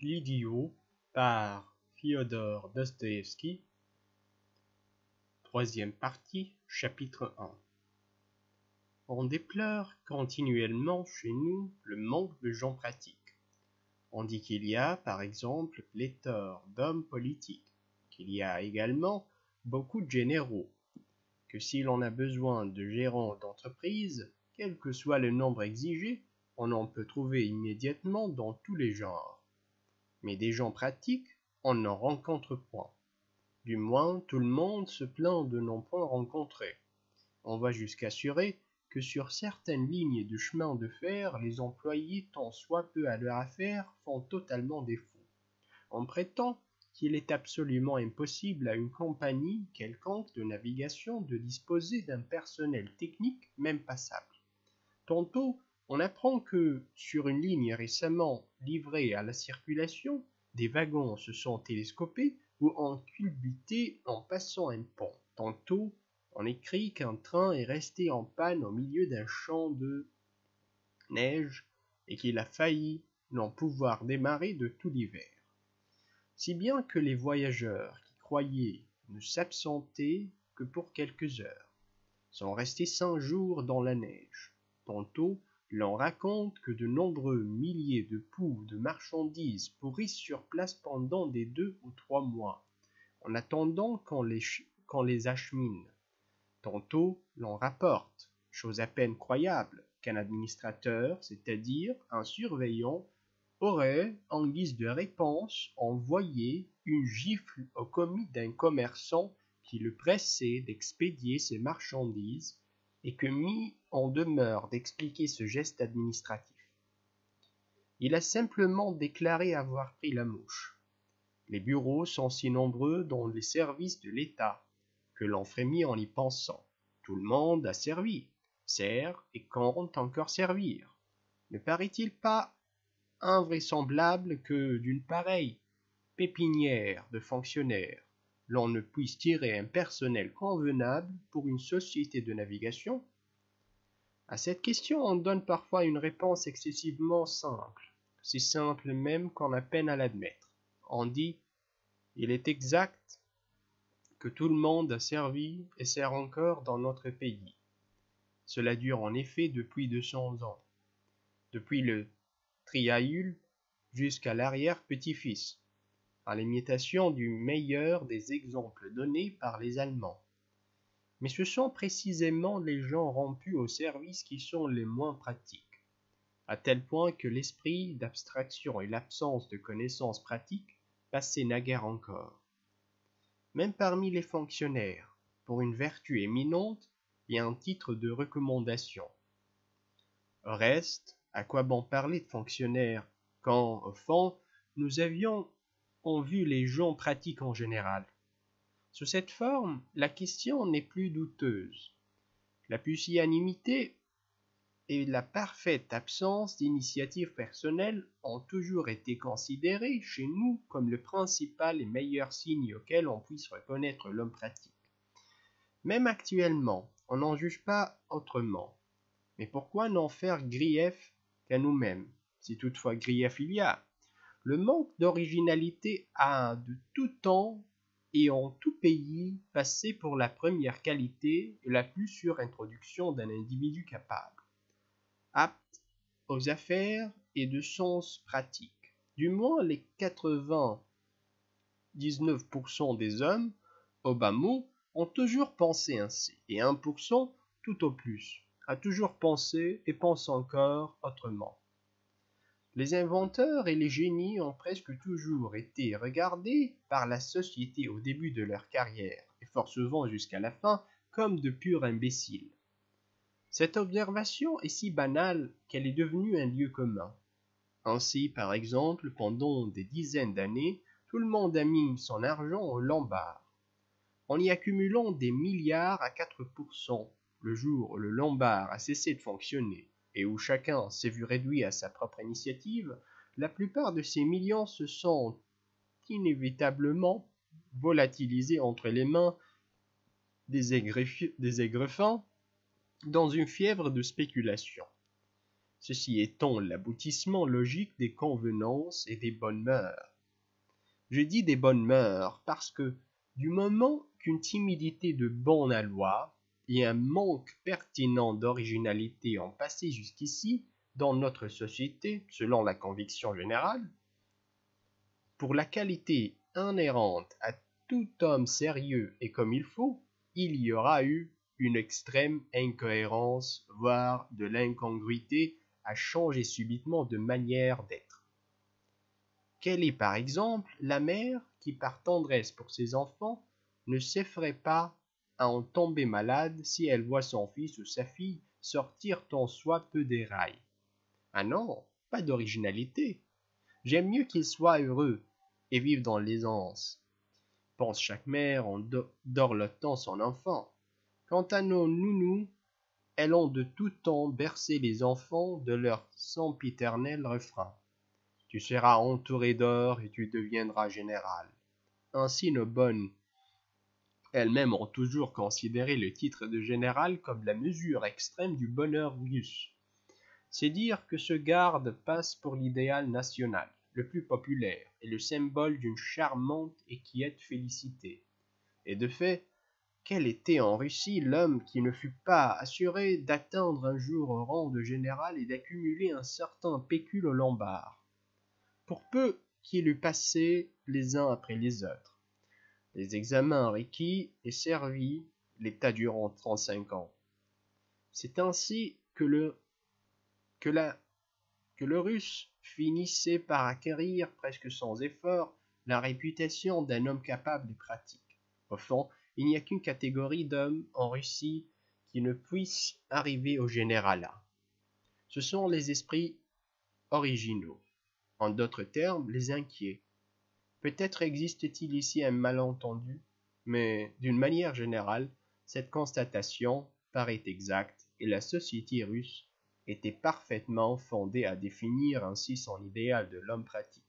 L'idiot par Fyodor Dostoïevski. Troisième partie, chapitre 1. On déplore continuellement chez nous le manque de gens pratiques. On dit qu'il y a, par exemple, pléthore d'hommes politiques, qu'il y a également beaucoup de généraux, que si l'on a besoin de gérants d'entreprise, quel que soit le nombre exigé, on en peut trouver immédiatement dans tous les genres. Mais des gens pratiques, on n'en rencontre point. Du moins, tout le monde se plaint de n'en point rencontrer. On va jusqu'à assurer que sur certaines lignes de chemin de fer, les employés, tant soit peu à leur affaire, font totalement défaut. On prétend qu'il est absolument impossible à une compagnie quelconque de navigation de disposer d'un personnel technique même passable. Tantôt, on apprend que, sur une ligne récemment livrée à la circulation, des wagons se sont télescopés ou ont culbuté en passant un pont. Tantôt, on écrit qu'un train est resté en panne au milieu d'un champ de neige et qu'il a failli n'en pouvoir démarrer de tout l'hiver. Si bien que les voyageurs qui croyaient ne s'absenter que pour quelques heures sont restés 5 jours dans la neige. Tantôt, l'on raconte que de nombreux milliers de pots de marchandises pourrissent sur place pendant des 2 ou 3 mois, en attendant qu'on les achemine. Tantôt, l'on rapporte, chose à peine croyable, qu'un administrateur, c'est-à-dire un surveillant, aurait, en guise de réponse, envoyé une gifle au commis d'un commerçant qui le pressait d'expédier ses marchandises et que mis en demeure d'expliquer ce geste administratif. Il a simplement déclaré avoir pris la mouche. Les bureaux sont si nombreux dans les services de l'État que l'on frémit en y pensant. Tout le monde a servi, sert et compte encore servir. Ne paraît-il pas invraisemblable que d'une pareille pépinière de fonctionnaires, l'on ne puisse tirer un personnel convenable pour une société de navigation? À cette question, on donne parfois une réponse excessivement simple, si simple même qu'on a peine à l'admettre. On dit « Il est exact que tout le monde a servi et sert encore dans notre pays. Cela dure en effet depuis 200 ans, depuis le Triaül jusqu'à l'arrière-petit-fils, à l'imitation du meilleur des exemples donnés par les Allemands. Mais ce sont précisément les gens rompus au service qui sont les moins pratiques, à tel point que l'esprit d'abstraction et l'absence de connaissances pratiques passaient naguère encore. Même parmi les fonctionnaires, pour une vertu éminente et un titre de recommandation. Au reste, à quoi bon parler de fonctionnaires quand, au fond, nous avions en vue les gens pratiques en général? Sous cette forme, la question n'est plus douteuse. La pusillanimité et la parfaite absence d'initiative personnelle ont toujours été considérées chez nous comme le principal et meilleur signe auquel on puisse reconnaître l'homme pratique. Même actuellement, on n'en juge pas autrement. Mais pourquoi n'en faire grief qu'à nous-mêmes, si toutefois grief il y a? Le manque d'originalité a de tout temps et en tout pays passé pour la première qualité et la plus sûre introduction d'un individu capable, apte aux affaires et de sens pratique. Du moins les 99% des hommes, au bas mot, ont toujours pensé ainsi, et 1% tout au plus a toujours pensé et pense encore autrement. Les inventeurs et les génies ont presque toujours été regardés par la société au début de leur carrière, et fort souvent jusqu'à la fin, comme de purs imbéciles. Cette observation est si banale qu'elle est devenue un lieu commun. Ainsi, par exemple, pendant des dizaines d'années, tout le monde a mis son argent au lombard, en y accumulant des milliards à 4%, le jour où le lombard a cessé de fonctionner et où chacun s'est vu réduit à sa propre initiative, la plupart de ces millions se sont inévitablement volatilisés entre les mains des aigrefins dans une fièvre de spéculation. ceci étant l'aboutissement logique des convenances et des bonnes mœurs. Je dis des bonnes mœurs parce que, du moment qu'une timidité de bon aloi et un manque pertinent d'originalité ont passé jusqu'ici dans notre société, selon la conviction générale, pour la qualité inhérente à tout homme sérieux et comme il faut, il y aura eu une extrême incohérence, voire de l'incongruité à changer subitement de manière d'être. Quelle est par exemple la mère qui, par tendresse pour ses enfants, ne s'effraie pas à en tomber malade si elle voit son fils ou sa fille sortir tant soit peu des rails? Ah non, pas d'originalité. J'aime mieux qu'il soit heureux et vive dans l'aisance, pense chaque mère en dorlotant son enfant. Quant à nos nounous, elles ont de tout temps bercé les enfants de leur sempiternel refrain. Tu seras entouré d'or et tu deviendras général. Ainsi nos bonnes elles-mêmes ont toujours considéré le titre de général comme la mesure extrême du bonheur russe. C'est dire que ce garde passe pour l'idéal national, le plus populaire, et le symbole d'une charmante et quiète félicité. Et de fait, quel était en Russie l'homme qui ne fut pas assuré d'atteindre un jour au rang de général et d'accumuler un certain pécule au lombard, pour peu qu'il eût passé les uns après les autres les examens requis et servis, l'état durant 35 ans. C'est ainsi que le Russe finissait par acquérir, presque sans effort, la réputation d'un homme capable et pratique. Au fond, il n'y a qu'une catégorie d'hommes en Russie qui ne puisse arriver au généralat. Ce sont les esprits originaux, en d'autres termes, les inquiets. Peut-être existe-t-il ici un malentendu, mais d'une manière générale, cette constatation paraît exacte et la société russe était parfaitement fondée à définir ainsi son idéal de l'homme pratique.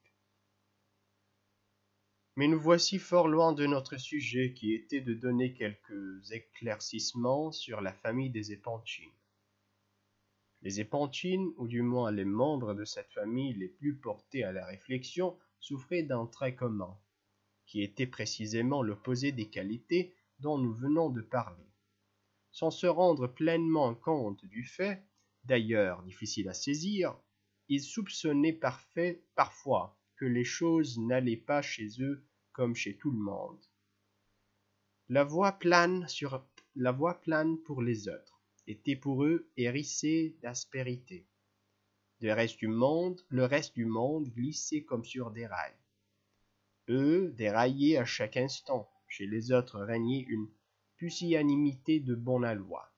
Mais nous voici fort loin de notre sujet qui était de donner quelques éclaircissements sur la famille des Épanchines. Les Épanchines, ou du moins les membres de cette famille les plus portés à la réflexion, souffraient d'un trait commun, qui était précisément l'opposé des qualités dont nous venons de parler. Sans se rendre pleinement compte du fait, d'ailleurs difficile à saisir, ils soupçonnaient parfois que les choses n'allaient pas chez eux comme chez tout le monde. La voie plane pour les autres était pour eux hérissée d'aspérité. Le reste du monde glissait comme sur des rails. Eux déraillaient à chaque instant. Chez les autres régnait une pusillanimité de bon aloi.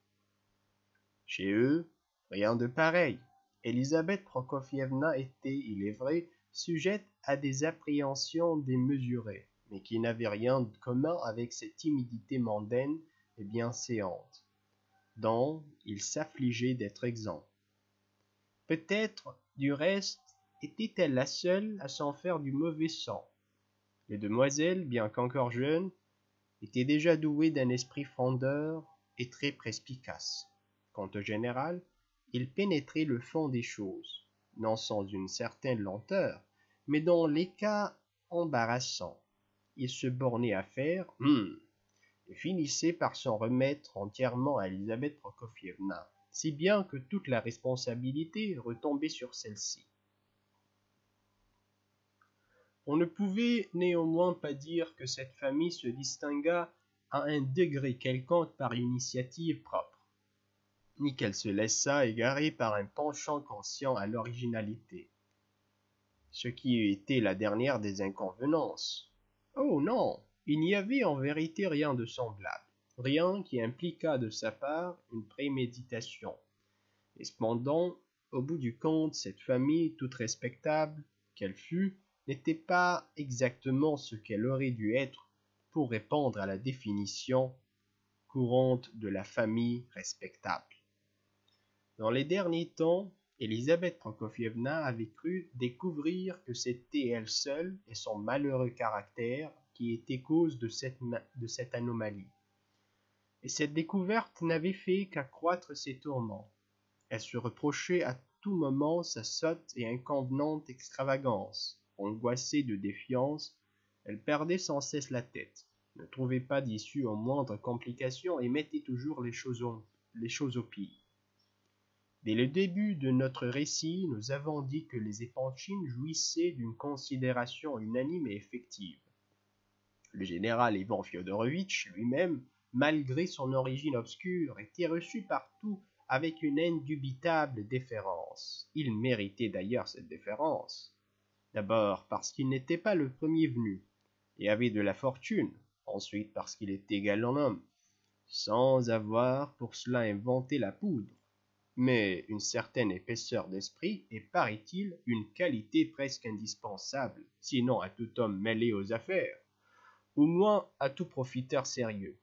Chez eux, rien de pareil. Elisabeth Prokofievna était, il est vrai, sujette à des appréhensions démesurées, mais qui n'avaient rien de commun avec cette timidité mondaine et bienséante, dont il s'affligeait d'être exempt. Peut-être, du reste, était-elle la seule à s'en faire du mauvais sang. Les demoiselles, bien qu'encore jeunes, étaient déjà douées d'un esprit frondeur et très perspicace. Quant au général, il pénétrait le fond des choses, non sans une certaine lenteur, mais dans les cas embarrassants. Il se bornait à faire et finissait par s'en remettre entièrement à Elisabeth Prokofievna, si bien que toute la responsabilité retombait sur celle-ci. On ne pouvait néanmoins pas dire que cette famille se distinguât à un degré quelconque par initiative propre, ni qu'elle se laissât égarer par un penchant conscient à l'originalité, ce qui était la dernière des inconvenances. Oh non, il n'y avait en vérité rien de semblable, rien qui impliquât de sa part une préméditation. Et cependant, au bout du compte, cette famille, toute respectable qu'elle fût, n'était pas exactement ce qu'elle aurait dû être pour répondre à la définition courante de la famille respectable. Dans les derniers temps, Elisabeth Prokofievna avait cru découvrir que c'était elle seule et son malheureux caractère qui étaient cause de cette anomalie. Et cette découverte n'avait fait qu'accroître ses tourments. Elle se reprochait à tout moment sa sotte et inconvenante extravagance. Angoissée de défiance, elle perdait sans cesse la tête, ne trouvait pas d'issue aux moindres complications et mettait toujours les choses au pire. Dès le début de notre récit, nous avons dit que les Epanchines jouissaient d'une considération unanime et effective. Le général Ivan Fyodorovitch lui-même, malgré son origine obscure, était reçu partout avec une indubitable déférence. Il méritait d'ailleurs cette déférence. D'abord parce qu'il n'était pas le premier venu, et avait de la fortune, ensuite parce qu'il était galant homme, sans avoir pour cela inventé la poudre, mais une certaine épaisseur d'esprit et, paraît-il, une qualité presque indispensable, sinon à tout homme mêlé aux affaires, au moins à tout profiteur sérieux.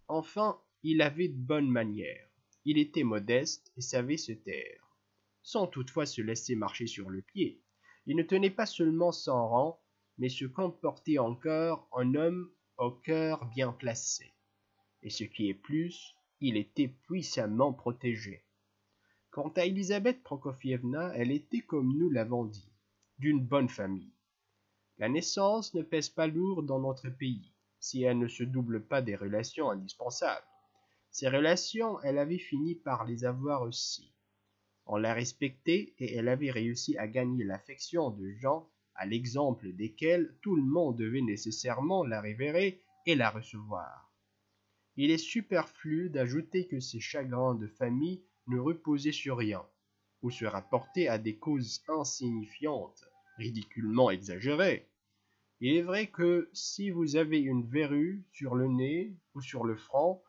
Enfin, il avait de bonnes manières, il était modeste et savait se taire, sans toutefois se laisser marcher sur le pied. Il ne tenait pas seulement son rang, mais se comportait encore en homme au cœur bien placé. Et ce qui est plus, il était puissamment protégé. Quant à Elisabeth Prokofievna, elle était, comme nous l'avons dit, d'une bonne famille. La naissance ne pèse pas lourd dans notre pays, si elle ne se double pas des relations indispensables. Ces relations, elle avait fini par les avoir aussi. On la respectait et elle avait réussi à gagner l'affection de gens à l'exemple desquels tout le monde devait nécessairement la révérer et la recevoir. Il est superflu d'ajouter que ces chagrins de famille ne reposaient sur rien, ou se rapportaient à des causes insignifiantes, ridiculement exagérées. Il est vrai que si vous avez une verrue sur le nez ou sur le front,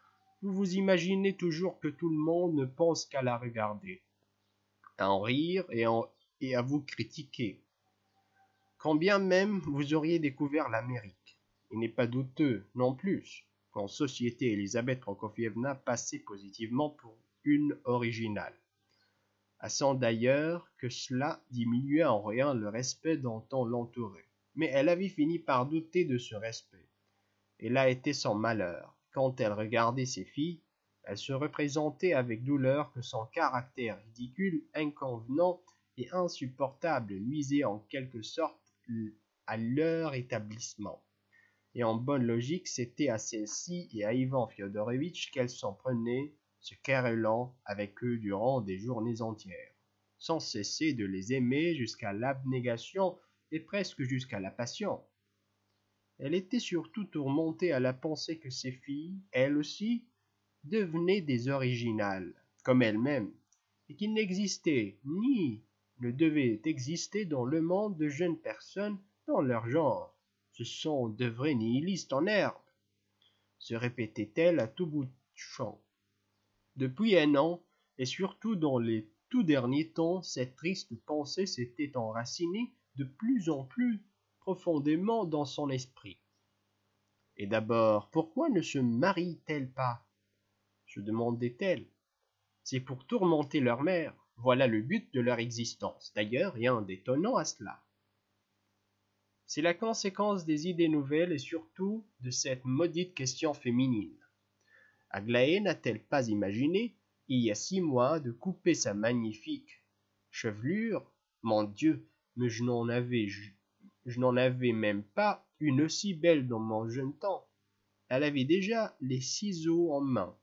vous vous imaginez toujours que tout le monde ne pense qu'à la regarder, à en rire et à vous critiquer. Quand bien même vous auriez découvert l'Amérique, il n'est pas douteux, non plus, qu'en société Elisabeth Prokofievna passait positivement pour une originale. Sans d'ailleurs que cela diminuait en rien le respect dont on l'entourait. Mais elle avait fini par douter de ce respect. Et là était son malheur. Quand elle regardait ses filles, elle se représentait avec douleur que son caractère ridicule, inconvenant et insupportable nuisait en quelque sorte à leur établissement. Et en bonne logique, c'était à celle-ci et à Ivan Fyodorovitch qu'elle s'en prenait, se querellant avec eux durant des journées entières, sans cesser de les aimer jusqu'à l'abnégation et presque jusqu'à la passion. Elle était surtout tourmentée à la pensée que ses filles, elles aussi, devenaient des originales, comme elle-même, et qu'il n'existait ni ne devait exister dans le monde de jeunes personnes dans leur genre. Ce sont de vrais nihilistes en herbe, se répétait-elle à tout bout de champ. Depuis un an, et surtout dans les tout derniers temps, cette triste pensée s'était enracinée de plus en plus profondément dans son esprit. Et d'abord, pourquoi ne se marie-t-elle pas? Se demandait-elle. C'est pour tourmenter leur mère. Voilà le but de leur existence. D'ailleurs, rien d'étonnant à cela. C'est la conséquence des idées nouvelles et surtout de cette maudite question féminine. Aglaé n'a-t-elle pas imaginé, il y a 6 mois, de couper sa magnifique chevelure? Mon Dieu, mais je n'en avais même pas une aussi belle dans mon jeune temps. Elle avait déjà les ciseaux en main.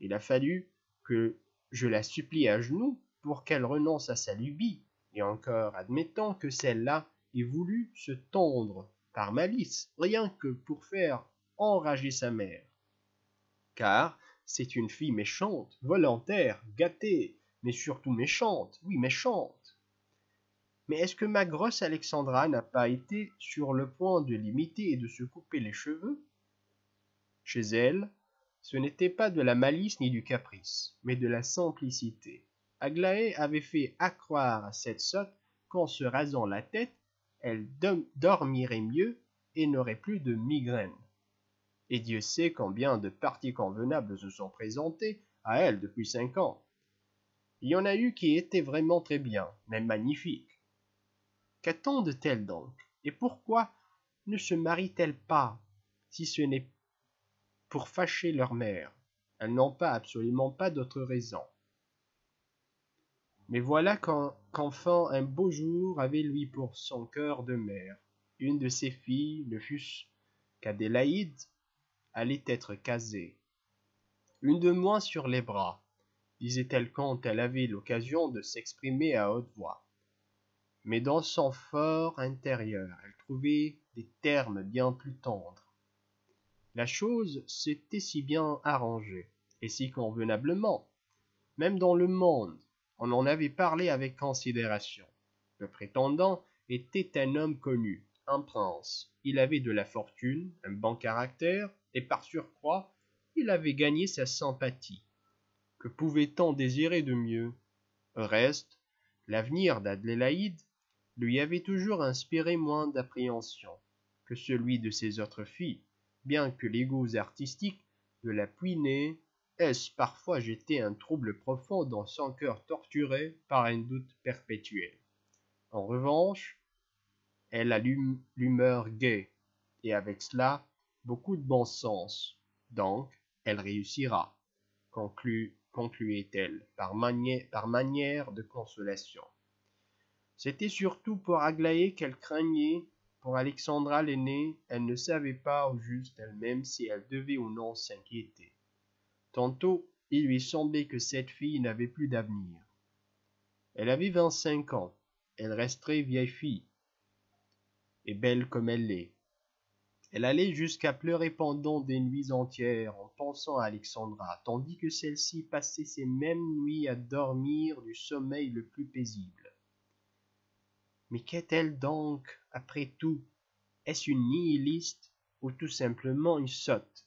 Il a fallu que je la supplie à genoux pour qu'elle renonce à sa lubie, et encore admettons que celle-là ait voulu se tondre par malice, rien que pour faire enrager sa mère. Car c'est une fille méchante, volontaire, gâtée, mais surtout méchante, oui méchante. Mais est-ce que ma grosse Alexandra n'a pas été sur le point de l'imiter et de se couper les cheveux? Chez elle, ce n'était pas de la malice ni du caprice, mais de la simplicité. Aglaé avait fait accroire à cette sotte qu'en se rasant la tête, elle dormirait mieux et n'aurait plus de migraine. Et Dieu sait combien de parties convenables se sont présentées à elle depuis 5 ans. Il y en a eu qui étaient vraiment très bien, même magnifiques. Qu'attendent-elles donc? Et pourquoi ne se marient-elles pas, si ce n'est pour fâcher leur mère? Elles n'ont absolument pas d'autre raison. Mais voilà qu'enfin un beau jour avait lui pour son cœur de mère une de ses filles, ne fût-ce qu'Adélaïde, allait être casée. Une de moins sur les bras, disait-elle quand elle avait l'occasion de s'exprimer à haute voix. Mais dans son fort intérieur, elle trouvait des termes bien plus tendres. La chose s'était si bien arrangée, et si convenablement, même dans le monde, on en avait parlé avec considération. Le prétendant était un homme connu, un prince. Il avait de la fortune, un bon caractère, et par surcroît, il avait gagné sa sympathie. Que pouvait-on désirer de mieux? Au reste, l'avenir d'Adélaïde lui avait toujours inspiré moins d'appréhension que celui de ses autres filles, bien que les goûts artistiques de la puînée eussent parfois jeté un trouble profond dans son cœur torturé par un doute perpétuel. En revanche, elle a l'humeur gaie, et avec cela, beaucoup de bon sens. Donc, elle réussira, concluait-elle, par manière de consolation. C'était surtout pour Aglaé qu'elle craignait. Pour Alexandra l'aînée, elle ne savait pas au juste elle-même si elle devait ou non s'inquiéter. Tantôt, il lui semblait que cette fille n'avait plus d'avenir. Elle avait 25 ans, elle resterait vieille fille, et belle comme elle l'est. Elle allait jusqu'à pleurer pendant des nuits entières en pensant à Alexandra, tandis que celle-ci passait ces mêmes nuits à dormir du sommeil le plus paisible. Mais qu'est-elle donc, après tout? Est-ce une nihiliste ou tout simplement une sotte?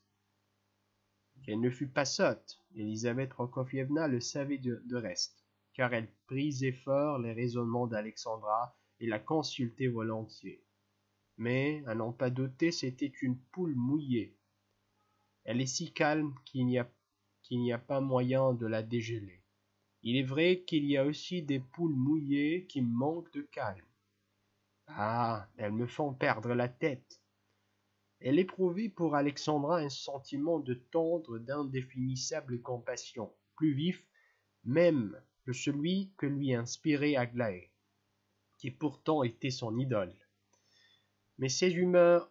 Qu'elle ne fût pas sotte, Elisabeth Prokofievna le savait de reste, car elle prisait fort les raisonnements d'Alexandra et la consultait volontiers. Mais, à n'en pas douter, c'était une poule mouillée. Elle est si calme qu'il n'y a pas moyen de la dégeler. Il est vrai qu'il y a aussi des poules mouillées qui manquent de calme. Ah, elles me font perdre la tête. Elle éprouvait pour Alexandra un sentiment de tendre, d'indéfinissable compassion, plus vif même que celui que lui inspirait Aglaé, qui pourtant était son idole. Mais ces humeurs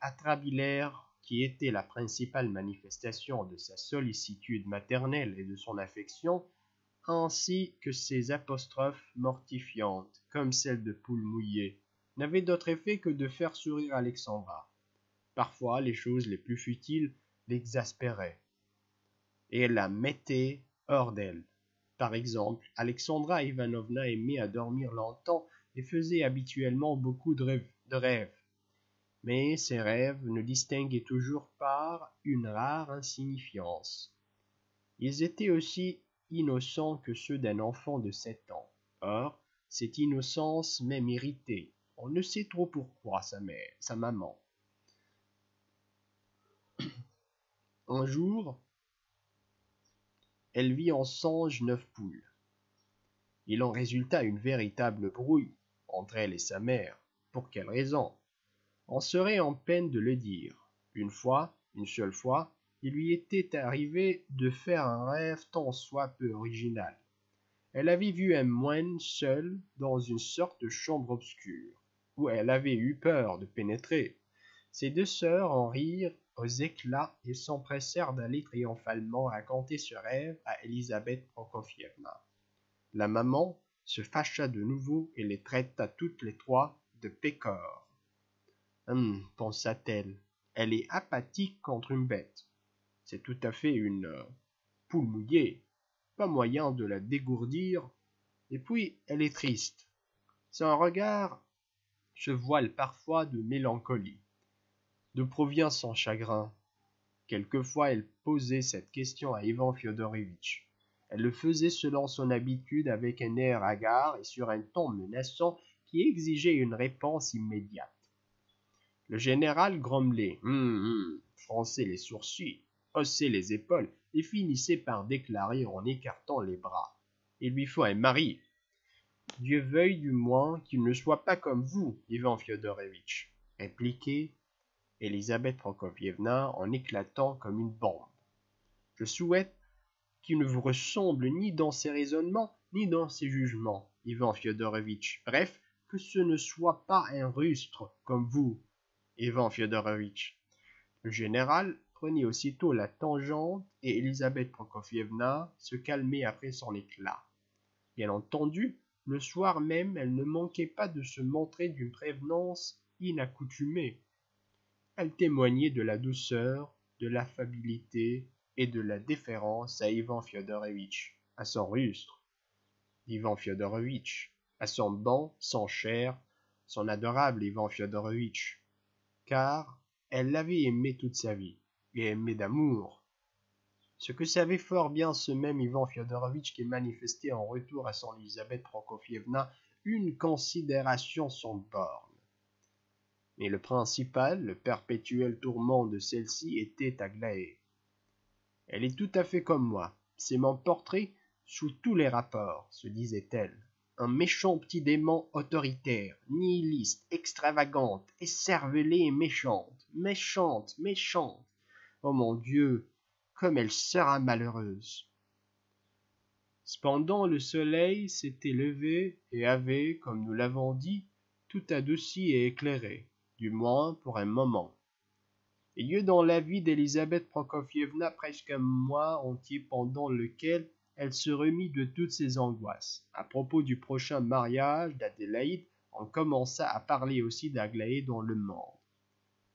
atrabilaires, qui étaient la principale manifestation de sa sollicitude maternelle et de son affection, ainsi que ces apostrophes mortifiantes, comme celles de poule mouillée, n'avaient d'autre effet que de faire sourire Alexandra. Parfois, les choses les plus futiles l'exaspéraient, et elle la mettait hors d'elle. Par exemple, Alexandra Ivanovna aimait à dormir longtemps et faisait habituellement beaucoup de rêves. Mais ces rêves ne distinguaient toujours par une rare insignifiance. Ils étaient aussi innocents que ceux d'un enfant de 7 ans. Or, cette innocence même irritait. On ne sait trop pourquoi sa maman. Un jour, elle vit en songe 9 poules. Il en résulta une véritable brouille entre elle et sa mère. Pour quelle raison? On serait en peine de le dire. Une seule fois, il lui était arrivé de faire un rêve tant soit peu original. Elle avait vu un moine seul dans une sorte de chambre obscure, où elle avait eu peur de pénétrer. Ses deux sœurs en rirent aux éclats et s'empressèrent d'aller triomphalement raconter ce rêve à Elisabeth Prokofievna. La maman se fâcha de nouveau et les traita toutes les trois de pécores. Pensa-t-elle, elle est apathique contre une bête. C'est tout à fait une poule mouillée. Pas moyen de la dégourdir. Et puis, elle est triste. Son regard se voile parfois de mélancolie. D'où provient son chagrin? Quelquefois, elle posait cette question à Ivan Fyodorovitch. Elle le faisait selon son habitude avec un air hagard et sur un ton menaçant qui exigeait une réponse immédiate. Le général grommelait, fronçait les sourcils, haussait les épaules et finissait par déclarer en écartant les bras. Il lui faut un mari. Dieu veuille du moins qu'il ne soit pas comme vous, Ivan Fyodorovitch, répliquait Elisabeth Prokofievna en éclatant comme une bombe. Je souhaite qui ne vous ressemble ni dans ses raisonnements, ni dans ses jugements, Ivan Fyodorovitch. Bref, que ce ne soit pas un rustre comme vous, Ivan Fyodorovitch. Le général prenait aussitôt la tangente et Elisabeth Prokofievna se calmait après son éclat. Bien entendu, le soir même, elle ne manquait pas de se montrer d'une prévenance inaccoutumée. Elle témoignait de la douceur, de l'affabilité et de la déférence à Ivan Fyodorovitch, à son rustre, Ivan Fyodorovitch, à son bon, son cher, son adorable Ivan Fyodorovitch, car elle l'avait aimé toute sa vie, et aimé d'amour. Ce que savait fort bien ce même Ivan Fyodorovitch qui manifestait en retour à son Elisabeth Prokofievna une considération sans borne. Mais le principal, le perpétuel tourment de celle-ci était Aglaé. Elle est tout à fait comme moi, c'est mon portrait sous tous les rapports, se disait-elle. Un méchant petit démon autoritaire, nihiliste, extravagante, écervelée et méchante, méchante, méchante. Oh mon Dieu, comme elle sera malheureuse. Cependant le soleil s'était levé et avait, comme nous l'avons dit, tout adouci et éclairé, du moins pour un moment. Il y eut dans la vie d'Elisabeth Prokofievna presque un mois entier pendant lequel elle se remit de toutes ses angoisses. À propos du prochain mariage d'Adélaïde, on commença à parler aussi d'Aglaé dans le monde.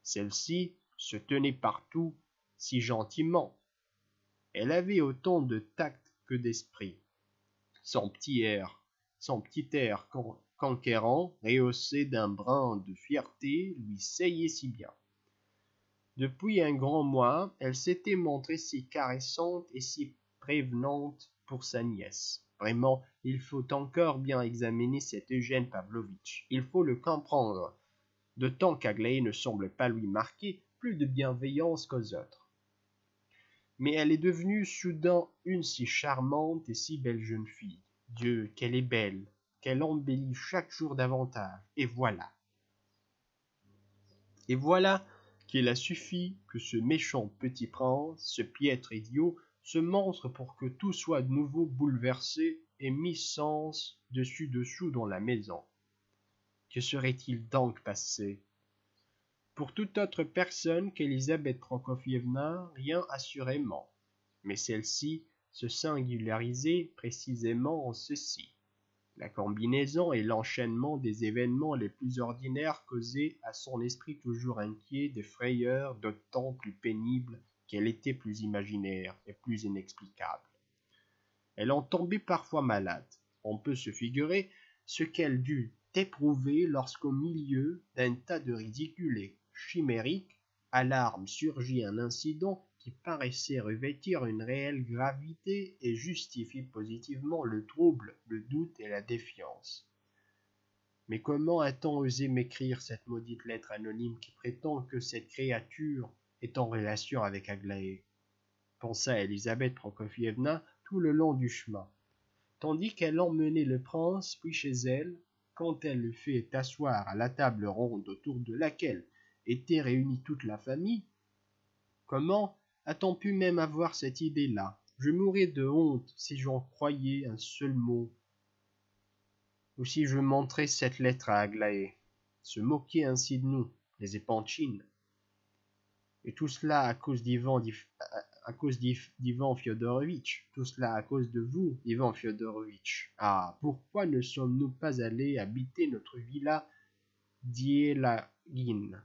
Celle-ci se tenait partout si gentiment. Elle avait autant de tact que d'esprit. Son petit air conquérant, rehaussé d'un brin de fierté, lui seyait si bien. Depuis un grand mois, elle s'était montrée si caressante et si prévenante pour sa nièce. Vraiment, il faut encore bien examiner cet Eugène Pavlovitch. Il faut le comprendre, d'autant qu'Aglaé ne semble pas lui marquer plus de bienveillance qu'aux autres. Mais elle est devenue soudain une si charmante et si belle jeune fille. Dieu, qu'elle est belle, qu'elle embellit chaque jour davantage. Et voilà qu'il a suffi que ce méchant petit prince, ce piètre idiot, se montre pour que tout soit de nouveau bouleversé et mis sens dessus-dessous dans la maison. Que serait-il donc passé? Pour toute autre personne qu'Elisabeth Prokofievna, rien assurément, mais celle-ci se singularisait précisément en ceci. La combinaison et l'enchaînement des événements les plus ordinaires causaient à son esprit toujours inquiet des frayeurs d'autant plus pénibles qu'elle était plus imaginaire et plus inexplicable. Elle en tombait parfois malade. On peut se figurer ce qu'elle dut éprouver lorsqu'au milieu d'un tas de ridicules chimériques, à l'arme surgit un incident qui paraissait revêtir une réelle gravité et justifier positivement le trouble, le doute et la défiance. Mais comment a-t-on osé m'écrire cette maudite lettre anonyme qui prétend que cette créature est en relation avec Aglaé? Pensa Elisabeth Prokofievna tout le long du chemin, tandis qu'elle emmenait le prince puis chez elle, quand elle le fait asseoir à la table ronde autour de laquelle était réunie toute la famille. Comment a-t-on pu même avoir cette idée-là? Je mourrais de honte si j'en croyais un seul mot. Ou si je montrais cette lettre à Aglaé. Se moquer ainsi de nous, les épanchines. Et tout cela à cause d'Ivan Fyodorovitch. Tout cela à cause de vous, Ivan Fyodorovitch. Ah, pourquoi ne sommes-nous pas allés habiter notre villa d'Ielagin?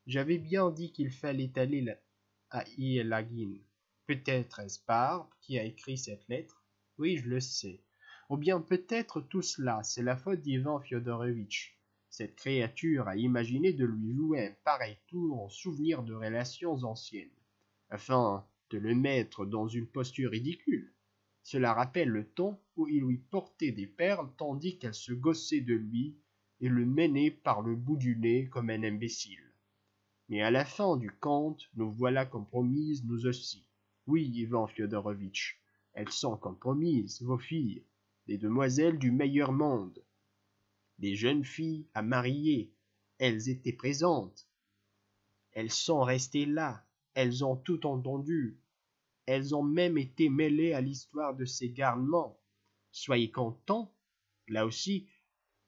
J'avais bien dit qu'il fallait aller à Ielagin. Peut-être est-ce Barbe qui a écrit cette lettre? Oui, je le sais. Ou bien peut-être tout cela, c'est la faute d'Ivan Fyodorovitch. Cette créature a imaginé de lui jouer un pareil tour en souvenir de relations anciennes, afin de le mettre dans une posture ridicule. Cela rappelle le temps où il lui portait des perles tandis qu'elle se gaussait de lui et le menait par le bout du nez comme un imbécile. Mais à la fin du conte, nous voilà compromises nous aussi. Oui, Ivan Fyodorovitch, elles sont compromises, vos filles, des demoiselles du meilleur monde, des jeunes filles à marier. Elles étaient présentes. Elles sont restées là. Elles ont tout entendu. elles ont même été mêlées à l'histoire de ces garnements. Soyez contents, là aussi,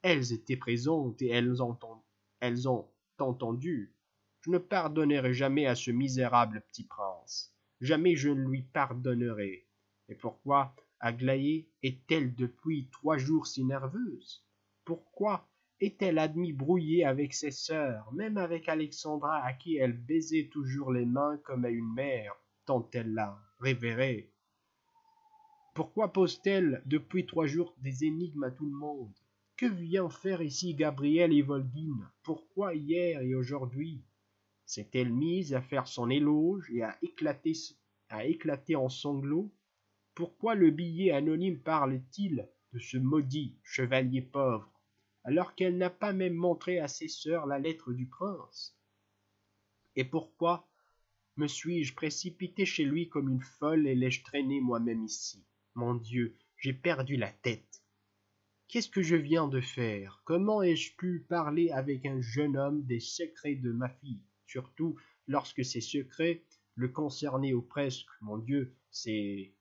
elles étaient présentes et elles ont entendu. Je ne pardonnerai jamais à ce misérable petit prince. Jamais je ne lui pardonnerai. Et pourquoi Aglaé est-elle depuis 3 jours si nerveuse? Pourquoi est-elle à demi brouillée avec ses sœurs, même avec Alexandra à qui elle baisait toujours les mains comme à une mère, tant elle la révérait? Pourquoi pose-t-elle depuis 3 jours des énigmes à tout le monde? Que vient faire ici Gabriel et Volgine? Pourquoi hier et aujourd'hui? S'est-elle mise à faire son éloge et à éclater en sanglots? Pourquoi le billet anonyme parle-t-il de ce maudit chevalier pauvre, alors qu'elle n'a pas même montré à ses sœurs la lettre du prince? Et pourquoi me suis-je précipité chez lui comme une folle et l'ai-je traîné moi-même ici? Mon Dieu, j'ai perdu la tête. Qu'est-ce que je viens de faire? Comment ai-je pu parler avec un jeune homme des secrets de ma fille, surtout lorsque ces secrets le concernaient ou presque? Mon Dieu, c'est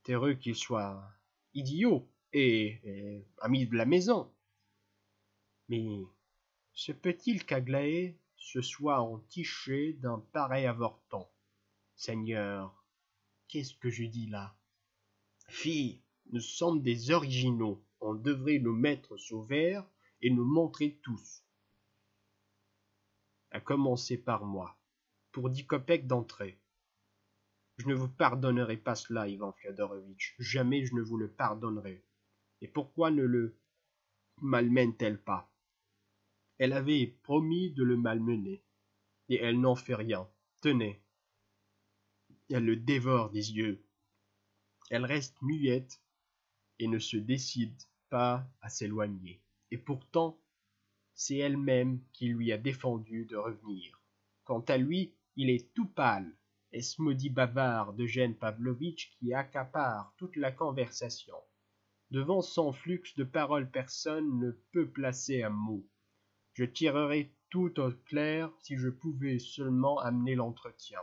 heureux qu'il soit idiot et ami de la maison. Mais se peut-il qu'Aglaé se soit entiché d'un pareil avorton? Seigneur, qu'est-ce que je dis là? Fille, nous sommes des originaux, on devrait nous mettre sous verre et nous montrer tous. À commencer par moi, pour 10 kopecks d'entrée. Je ne vous pardonnerai pas cela, Ivan Fyodorovitch, jamais je ne vous le pardonnerai. Et pourquoi ne le malmène-t-elle pas? Elle avait promis de le malmener, et elle n'en fait rien. Tenez, elle le dévore des yeux. Elle reste muette et ne se décide pas à s'éloigner. Et pourtant, c'est elle-même qui lui a défendu de revenir. Quant à lui, il est tout pâle, et ce maudit bavard d'Eugène Pavlovitch qui accapare toute la conversation. Devant son flux de paroles, personne ne peut placer un mot. Je tirerais tout au clair si je pouvais seulement amener l'entretien.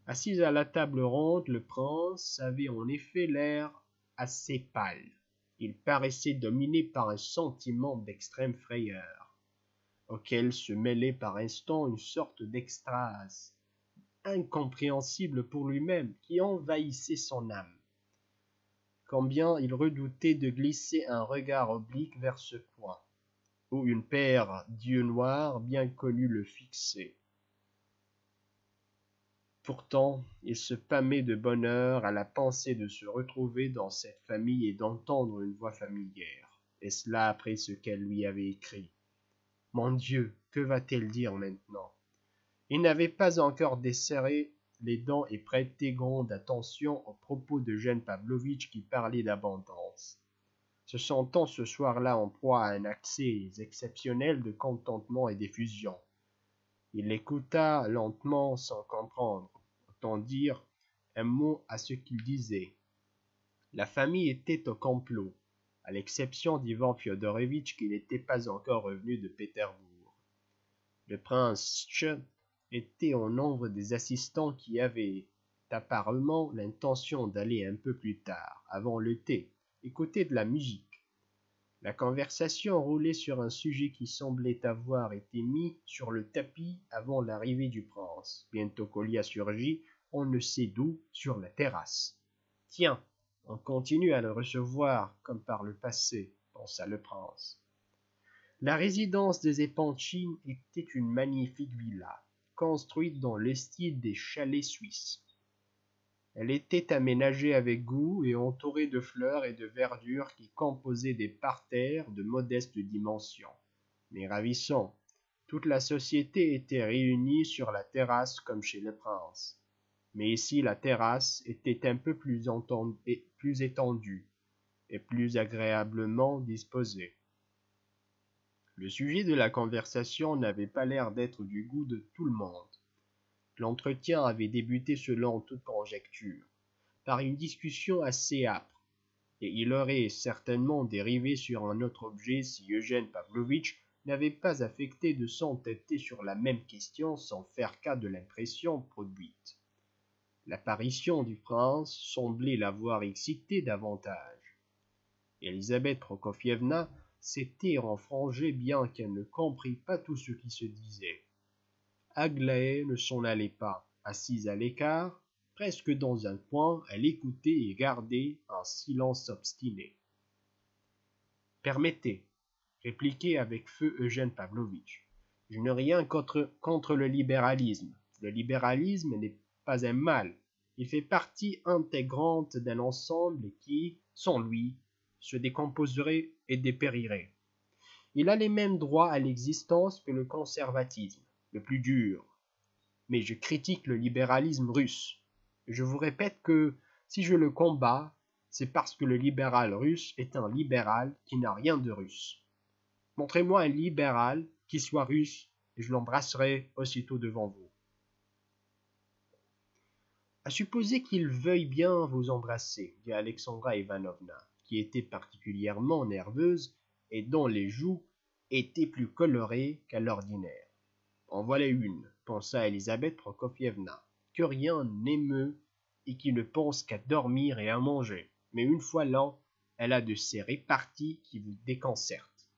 Assis à la table ronde, le prince avait en effet l'air assez pâle. Il paraissait dominé par un sentiment d'extrême frayeur, auquel se mêlait par instants une sorte d'extase, incompréhensible pour lui-même, qui envahissait son âme. Combien il redoutait de glisser un regard oblique vers ce point, où une paire d'yeux noirs bien connus le fixaient. Pourtant, il se pâmait de bonheur à la pensée de se retrouver dans cette famille et d'entendre une voix familière, et cela après ce qu'elle lui avait écrit. Mon Dieu, que va-t-elle dire maintenant? Il n'avait pas encore desserré les dents et prêté grande attention aux propos d'Eugène Pavlovitch qui parlait d'abondance. Se sentant ce soir-là en proie à un accès exceptionnel de contentement et d'effusion, il l'écouta lentement sans comprendre, autant dire un mot à ce qu'il disait. La famille était au complot, à l'exception d'Ivan Fyodorovitch qui n'était pas encore revenu de Pétersbourg. Le prince Tch était au nombre des assistants qui avaient apparemment l'intention d'aller un peu plus tard, avant le thé, écouter de la musique. La conversation roulait sur un sujet qui semblait avoir été mis sur le tapis avant l'arrivée du prince. Bientôt Kolia surgit, on ne sait d'où, sur la terrasse. Tiens, on continue à le recevoir comme par le passé, pensa le prince. La résidence des Epanchin était une magnifique villa, construite dans le style des chalets suisses. Elle était aménagée avec goût et entourée de fleurs et de verdure qui composaient des parterres de modestes dimensions, mais ravissants. Toute la société était réunie sur la terrasse comme chez le prince. Mais ici la terrasse était un peu plus étendue et plus agréablement disposée. Le sujet de la conversation n'avait pas l'air d'être du goût de tout le monde. L'entretien avait débuté selon toute conjecture, par une discussion assez âpre, et il aurait certainement dérivé sur un autre objet si Eugène Pavlovitch n'avait pas affecté de s'entêter sur la même question sans faire cas de l'impression produite. L'apparition du prince semblait l'avoir excité davantage. Elisabeth Prokofievna s'était renfrangée bien qu'elle ne comprît pas tout ce qui se disait. Aglaé ne s'en allait pas, assise à l'écart, presque dans un coin, elle écoutait et gardait un silence obstiné. « Permettez, répliquait avec feu Eugène Pavlovitch. Je n'ai rien contre le libéralisme. Le libéralisme n'est pas un mal. Il fait partie intégrante d'un ensemble qui, sans lui, se décomposerait et dépérirait. Il a les mêmes droits à l'existence que le conservatisme, le plus dur. Mais je critique le libéralisme russe. Je vous répète que si je le combats, c'est parce que le libéral russe est un libéral qui n'a rien de russe. Montrez-moi un libéral qui soit russe et je l'embrasserai aussitôt devant vous. À supposer qu'il veuille bien vous embrasser, dit Alexandra Ivanovna, qui était particulièrement nerveuse et dont les joues étaient plus colorées qu'à l'ordinaire. En voilà une, pensa Elisabeth Prokofievna, que rien n'émeut et qui ne pense qu'à dormir et à manger. Mais une fois là, elle a de ces réparties qui vous déconcertent.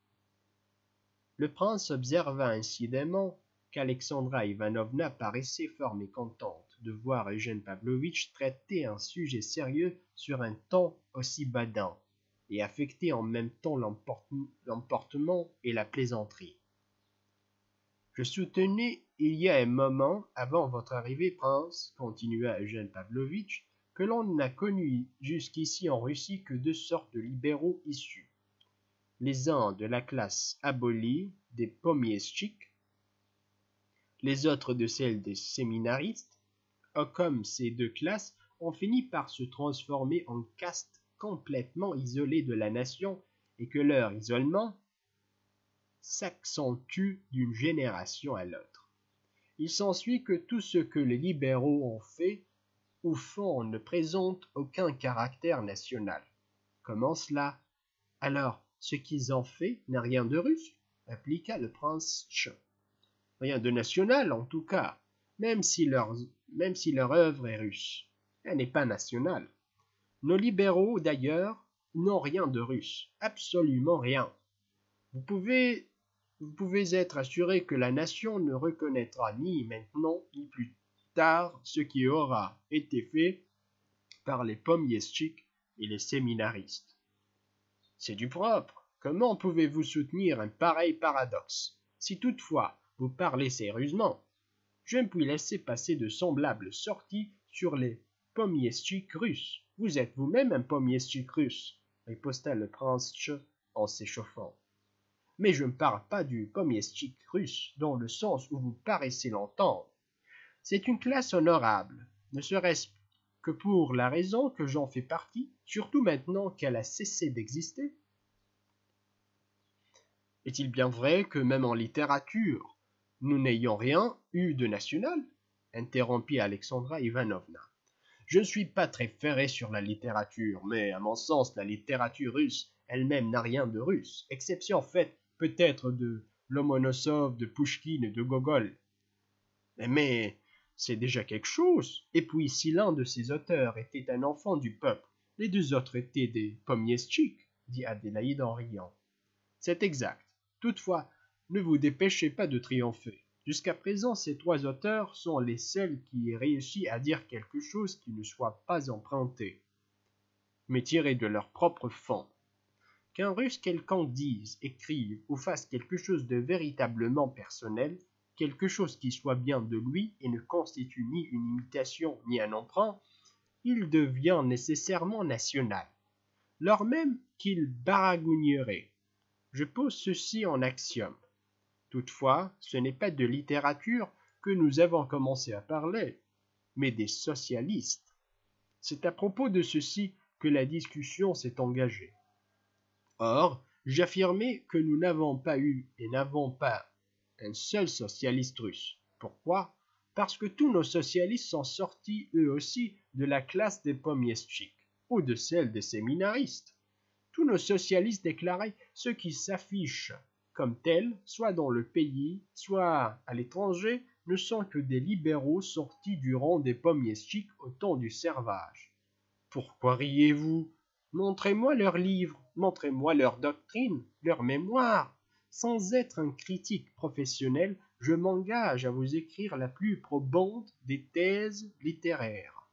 Le prince observa incidemment qu'Alexandra Ivanovna paraissait fort mécontente de voir Eugène Pavlovitch traiter un sujet sérieux sur un ton aussi badin, et affecter en même temps l'emportement et la plaisanterie. « Je soutenais il y a un moment, avant votre arrivée, prince, continua Eugène Pavlovitch, que l'on n'a connu jusqu'ici en Russie que deux sortes de libéraux issus. Les uns de la classe abolie des pomiestchiks, les autres de celle des séminaristes. Comme ces deux classes ont fini par se transformer en castes complètement isolées de la nation et que leur isolement s'accentue d'une génération à l'autre. Il s'ensuit que tout ce que les libéraux ont fait ou font ne présente aucun caractère national. Comment cela? Alors, ce qu'ils ont fait n'a rien de russe, répliqua le prince Tch. Rien de national, en tout cas, même si leur œuvre est russe. Elle n'est pas nationale. Nos libéraux, d'ailleurs, n'ont rien de russe, absolument rien. Vous pouvez être assuré que la nation ne reconnaîtra ni maintenant ni plus tard ce qui aura été fait par les pomiestchiks et les séminaristes. C'est du propre. Comment pouvez-vous soutenir un pareil paradoxe? Si toutefois vous parlez sérieusement, je ne puis laisser passer de semblables sorties sur les pomiestchiks russes. Vous êtes vous-même un pomiestchik russe, riposta le prince Tch en s'échauffant. Mais je ne parle pas du pomiestchik russe dans le sens où vous paraissez l'entendre. C'est une classe honorable, ne serait-ce que pour la raison que j'en fais partie, surtout maintenant qu'elle a cessé d'exister. Est-il bien vrai que même en littérature, nous n'ayons rien eu de national? Interrompit Alexandra Ivanovna. Je ne suis pas très ferré sur la littérature, mais à mon sens, la littérature russe elle-même n'a rien de russe, exception faite peut-être de Lomonosov, de Pouchkine et de Gogol. Mais c'est déjà quelque chose. Et puis, si l'un de ces auteurs était un enfant du peuple, les deux autres étaient des pomiestchiks, dit Adélaïde en riant. C'est exact. Toutefois, ne vous dépêchez pas de triompher. Jusqu'à présent, ces trois auteurs sont les seuls qui aient réussi à dire quelque chose qui ne soit pas emprunté, mais tiré de leur propre fond. Qu'un russe quelconque dise, écrive ou fasse quelque chose de véritablement personnel, quelque chose qui soit bien de lui et ne constitue ni une imitation ni un emprunt, il devient nécessairement national, lors même qu'il baragouinerait. Je pose ceci en axiome. Toutefois, ce n'est pas de littérature que nous avons commencé à parler, mais des socialistes. C'est à propos de ceci que la discussion s'est engagée. Or, j'affirmais que nous n'avons pas eu et n'avons pas un seul socialiste russe. Pourquoi? Parce que tous nos socialistes sont sortis eux aussi de la classe des pomiestchiks ou de celle des séminaristes. Tous nos socialistes déclaraient ceux qui s'affichent comme tels, soit dans le pays, soit à l'étranger, ne sont que des libéraux sortis du rang des pommiers-chics au temps du servage. Pourquoi riez-vous? Montrez-moi leurs livres, montrez-moi leurs doctrines, leurs mémoires. Sans être un critique professionnel, je m'engage à vous écrire la plus probante des thèses littéraires,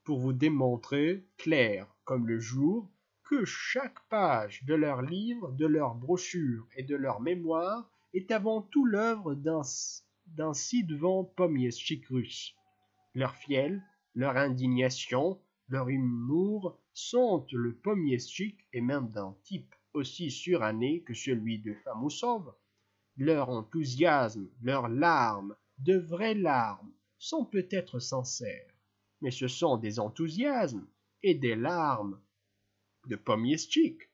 pour vous démontrer, clair comme le jour, que chaque page de leurs livres, de leurs brochures et de leurs mémoires est avant tout l'œuvre d'un ci-devant pommier-chic russe. Leur fiel, leur indignation, leur humour sentent le pommier-chic et même d'un type aussi suranné que celui de Famoussov. Leur enthousiasme, leurs larmes, de vraies larmes, sont peut-être sincères, mais ce sont des enthousiasmes et des larmes de pommiers-chics,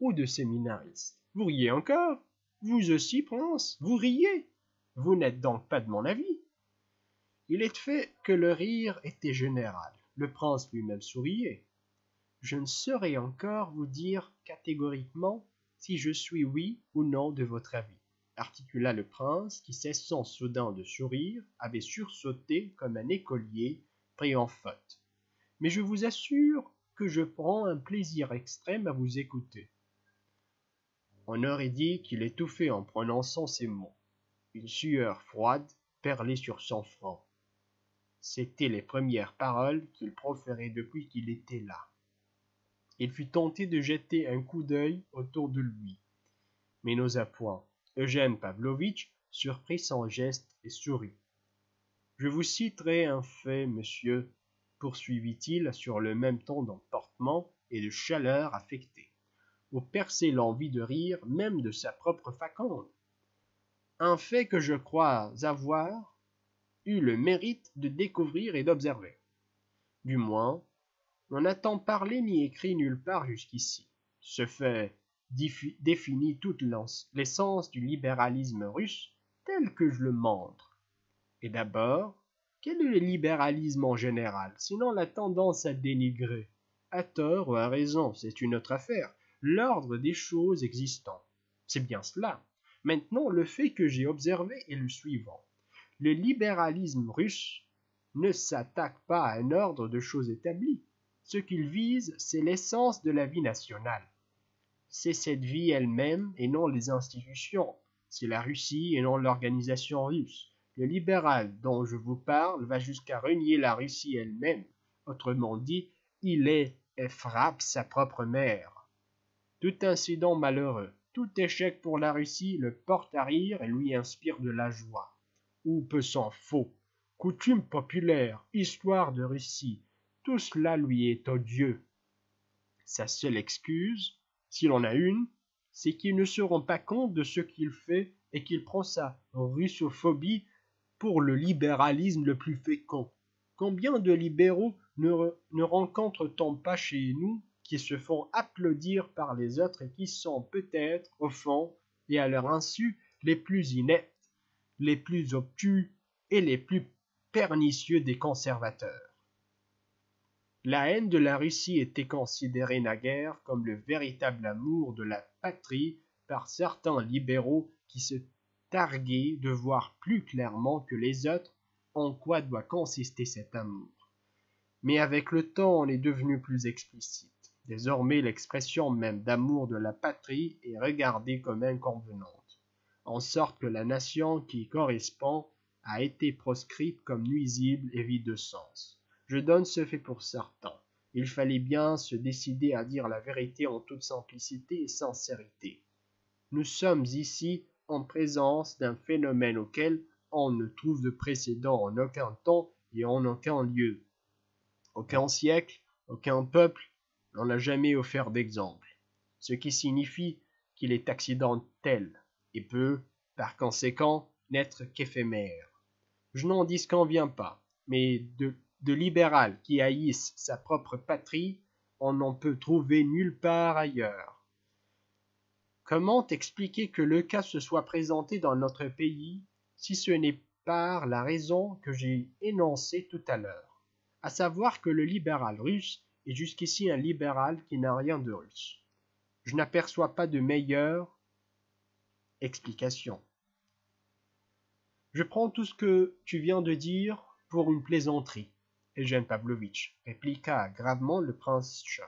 ou de séminaristes. Vous riez encore? Vous aussi, prince, vous riez? Vous n'êtes donc pas de mon avis? Il est fait que le rire était général. Le prince lui-même souriait. Je ne saurais encore vous dire catégoriquement si je suis oui ou non de votre avis, articula le prince qui, cessant soudain de sourire, avait sursauté comme un écolier pris en faute. Mais je vous assure que je prends un plaisir extrême à vous écouter. On aurait dit qu'il étouffait en prononçant ces mots. Une sueur froide perlait sur son front. C'étaient les premières paroles qu'il proférait depuis qu'il était là. Il fut tenté de jeter un coup d'œil autour de lui, mais n'osa point. Eugène Pavlovitch surprit son geste et sourit. « Je vous citerai un fait, monsieur, » poursuivit-il sur le même ton d'emportement et de chaleur affectée, où perçait l'envie de rire même de sa propre faconde. Un fait que je crois avoir eu le mérite de découvrir et d'observer. Du moins, on n'a-t-on parlé ni écrit nulle part jusqu'ici. Ce fait définit toute l'essence du libéralisme russe tel que je le montre. Et d'abord, quel est le libéralisme en général, sinon la tendance à dénigrer, à tort ou à raison, c'est une autre affaire, l'ordre des choses existantes. C'est bien cela. Maintenant, le fait que j'ai observé est le suivant. Le libéralisme russe ne s'attaque pas à un ordre de choses établies. Ce qu'il vise, c'est l'essence de la vie nationale. C'est cette vie elle-même et non les institutions. C'est la Russie et non l'organisation russe. Le libéral dont je vous parle va jusqu'à renier la Russie elle-même. Autrement dit, il est et frappe sa propre mère. Tout incident malheureux, tout échec pour la Russie le porte à rire et lui inspire de la joie. Ou peu s'en faut. Coutume populaire, histoire de Russie, tout cela lui est odieux. Sa seule excuse, s'il en a une, c'est qu'il ne se rend pas compte de ce qu'il fait et qu'il prend sa russophobie pour le libéralisme le plus fécond. Combien de libéraux ne rencontre-t-on pas chez nous qui se font applaudir par les autres et qui sont peut-être, au fond, et à leur insu, les plus ineptes, les plus obtus et les plus pernicieux des conservateurs. La haine de la Russie était considérée naguère comme le véritable amour de la patrie par certains libéraux qui se targuaient de voir plus clairement que les autres en quoi doit consister cet amour. Mais avec le temps, on est devenu plus explicite. Désormais, l'expression même d'amour de la patrie est regardée comme inconvenante, en sorte que la nation qui y correspond a été proscrite comme nuisible et vide de sens. Je donne ce fait pour certain. Il fallait bien se décider à dire la vérité en toute simplicité et sincérité. Nous sommes ici en présence d'un phénomène auquel on ne trouve de précédent en aucun temps et en aucun lieu. Aucun siècle, aucun peuple n'en a jamais offert d'exemple, ce qui signifie qu'il est accidentel et peut, par conséquent, n'être qu'éphémère. Je n'en disconviens pas, mais de libéral qui haïssent sa propre patrie, on n'en peut trouver nulle part ailleurs. Comment expliquer que le cas se soit présenté dans notre pays, si ce n'est par la raison que j'ai énoncée tout à l'heure, à savoir que le libéral russe est jusqu'ici un libéral qui n'a rien de russe. Je n'aperçois pas de meilleure explication. Je prends tout ce que tu viens de dire pour une plaisanterie, Eugène Pavlovitch, répliqua gravement le prince Tch.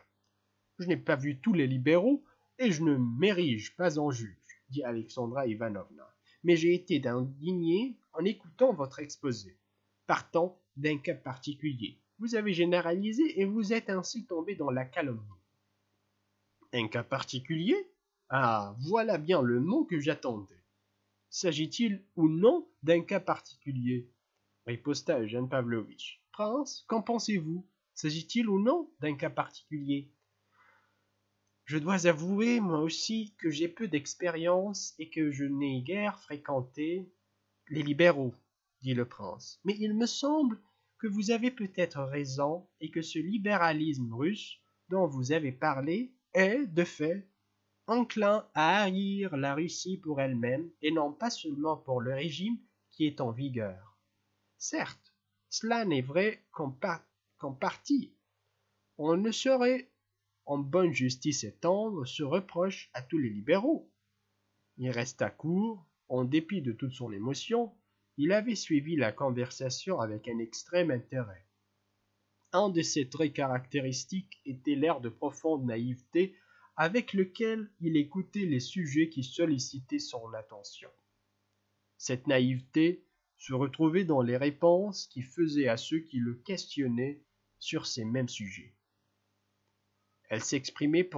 Je n'ai pas vu tous les libéraux et je ne m'érige pas en juge, dit Alexandra Ivanovna, mais j'ai été indigné en écoutant votre exposé. Partant d'un cas particulier, vous avez généralisé et vous êtes ainsi tombé dans la calomnie. Un cas particulier? Ah, voilà bien le mot que j'attendais. S'agit-il ou non d'un cas particulier? Riposta Eugène Pavlovitch. Prince, qu'en pensez-vous? S'agit-il ou non d'un cas particulier? Je dois avouer, moi aussi, que j'ai peu d'expérience et que je n'ai guère fréquenté les libéraux, dit le prince. Mais il me semble que vous avez peut-être raison et que ce libéralisme russe dont vous avez parlé est, de fait, enclin à haïr la Russie pour elle-même et non pas seulement pour le régime qui est en vigueur. Certes, cela n'est vrai qu'en partie. On ne saurait en bonne justice étendre ce reproche à tous les libéraux. Il resta court, en dépit de toute son émotion, il avait suivi la conversation avec un extrême intérêt. Un de ses traits caractéristiques était l'air de profonde naïveté avec lequel il écoutait les sujets qui sollicitaient son attention. Cette naïveté se retrouvait dans les réponses qu'il faisait à ceux qui le questionnaient sur ces mêmes sujets. Elle s'exprimait